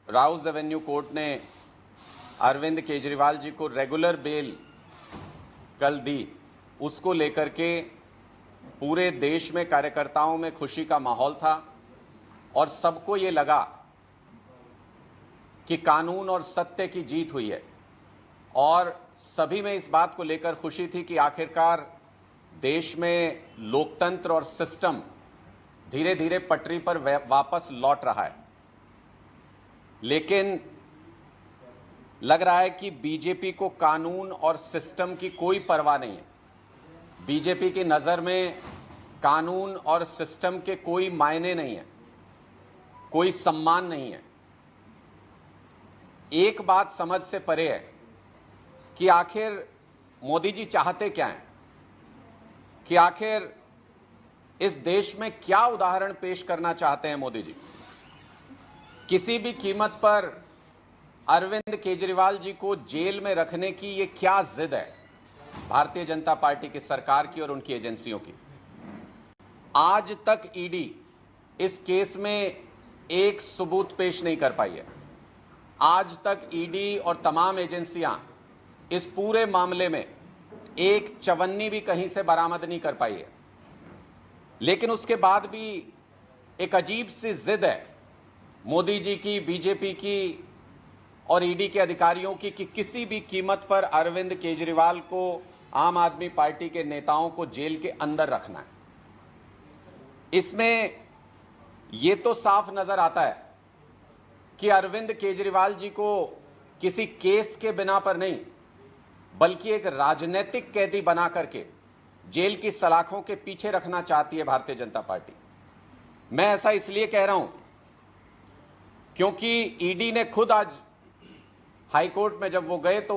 Rouse Avenue court ने अरविंद केजरीवाल जी को regular bell कल दी, उसको लेकर के पूरे देश में कार्यकर्ताओं में खुशी का माहौल था और सबको ये लगा कि कानून और सत्य की जीत हुई है। और सभी में इस बात को लेकर खुशी थी कि आखिरकार देश में लोकतंत्र और सिस्टम धीरे धीरे पटरी पर वापस लौट रहा है। लेकिन लग रहा है कि बीजेपी को कानून और सिस्टम की कोई परवाह नहीं है। बीजेपी की नज़र में कानून और सिस्टम के कोई मायने नहीं है, कोई सम्मान नहीं है। एक बात समझ से परे है कि आखिर मोदी जी चाहते क्या हैं, कि आखिर इस देश में क्या उदाहरण पेश करना चाहते हैं मोदी जी। किसी भी कीमत पर अरविंद केजरीवाल जी को जेल में रखने की ये क्या जिद है भारतीय जनता पार्टी की सरकार की और उनकी एजेंसियों की। आज तक ईडी इस केस में एक सबूत पेश नहीं कर पाई है। आज तक ईडी और तमाम एजेंसियां इस पूरे मामले में एक चवन्नी भी कहीं से बरामद नहीं कर पाई है। लेकिन उसके बाद भी एक अजीब सी जिद है मोदी जी की, बीजेपी की और ईडी के अधिकारियों की कि किसी भी कीमत पर अरविंद केजरीवाल को, आम आदमी पार्टी के नेताओं को जेल के अंदर रखना है। इसमें यह तो साफ नजर आता है कि अरविंद केजरीवाल जी को किसी केस के बिना पर नहीं, बल्कि एक राजनीतिक कैदी बना करके जेल की सलाखों के पीछे रखना चाहती है भारतीय जनता पार्टी। मैं ऐसा इसलिए कह रहा हूं क्योंकि ईडी ने खुद आज हाईकोर्ट में जब वो गए तो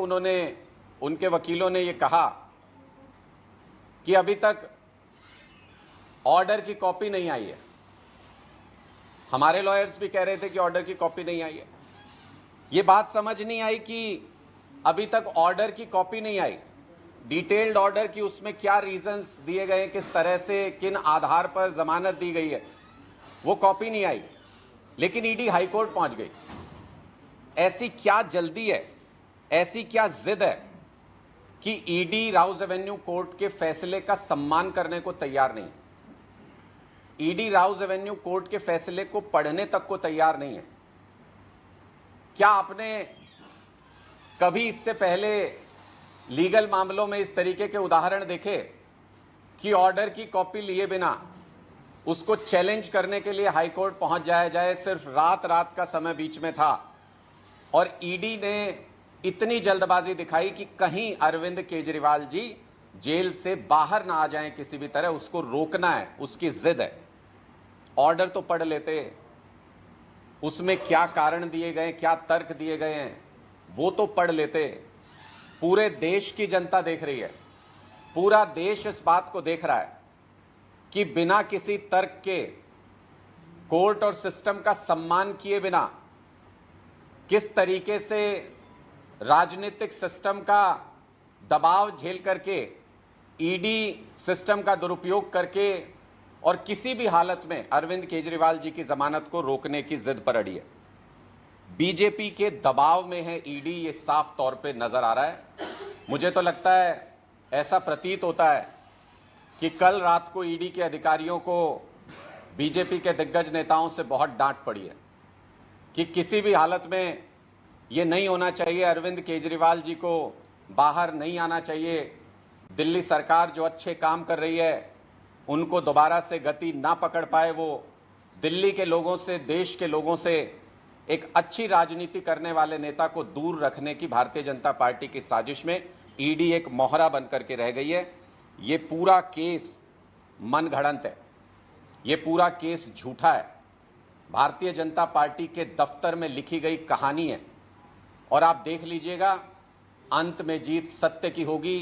उनके वकीलों ने ये कहा कि अभी तक ऑर्डर की कॉपी नहीं आई है। हमारे लॉयर्स भी कह रहे थे कि ऑर्डर की कॉपी नहीं आई है। ये बात समझ नहीं आई कि अभी तक ऑर्डर की कॉपी नहीं आई, डिटेल्ड ऑर्डर की उसमें क्या रीजंस दिए गए, किस तरह से, किन आधार पर जमानत दी गई है, वो कॉपी नहीं आई। लेकिन ईडी हाईकोर्ट पहुंच गई। ऐसी क्या जल्दी है, ऐसी क्या जिद है कि ईडी राउज एवेन्यू कोर्ट के फैसले का सम्मान करने को तैयार नहीं। ईडी राउज एवेन्यू कोर्ट के फैसले को पढ़ने तक को तैयार नहीं है। क्या आपने कभी इससे पहले लीगल मामलों में इस तरीके के उदाहरण देखे कि ऑर्डर की कॉपी लिए बिना उसको चैलेंज करने के लिए हाईकोर्ट पहुंच जाया जाए? सिर्फ रात का समय बीच में था और ईडी ने इतनी जल्दबाजी दिखाई कि कहीं अरविंद केजरीवाल जी जेल से बाहर ना आ जाएं किसी भी तरह, उसको रोकना है, उसकी जिद है। ऑर्डर तो पढ़ लेते, उसमें क्या कारण दिए गए, क्या तर्क दिए गए हैं, वो तो पढ़ लेते। पूरे देश की जनता देख रही है, पूरा देश इस बात को देख रहा है कि बिना किसी तर्क के, कोर्ट और सिस्टम का सम्मान किए बिना किस तरीके से राजनीतिक सिस्टम का दबाव झेल करके, ईडी सिस्टम का दुरुपयोग करके और किसी भी हालत में अरविंद केजरीवाल जी की जमानत को रोकने की जिद पर अड़ी है। बीजेपी के दबाव में है ईडी, ये साफ तौर पे नजर आ रहा है। मुझे तो लगता है, ऐसा प्रतीत होता है कि कल रात को ईडी के अधिकारियों को बीजेपी के दिग्गज नेताओं से बहुत डांट पड़ी है कि किसी भी हालत में ये नहीं होना चाहिए, अरविंद केजरीवाल जी को बाहर नहीं आना चाहिए। दिल्ली सरकार जो अच्छे काम कर रही है उनको दोबारा से गति ना पकड़ पाए, वो दिल्ली के लोगों से, देश के लोगों से एक अच्छी राजनीति करने वाले नेता को दूर रखने की भारतीय जनता पार्टी की साजिश में ईडी एक मोहरा बनकर के रह गई है। ये पूरा केस मनगढ़ंत है, ये पूरा केस झूठा है, भारतीय जनता पार्टी के दफ्तर में लिखी गई कहानी है। और आप देख लीजिएगा, अंत में जीत सत्य की होगी,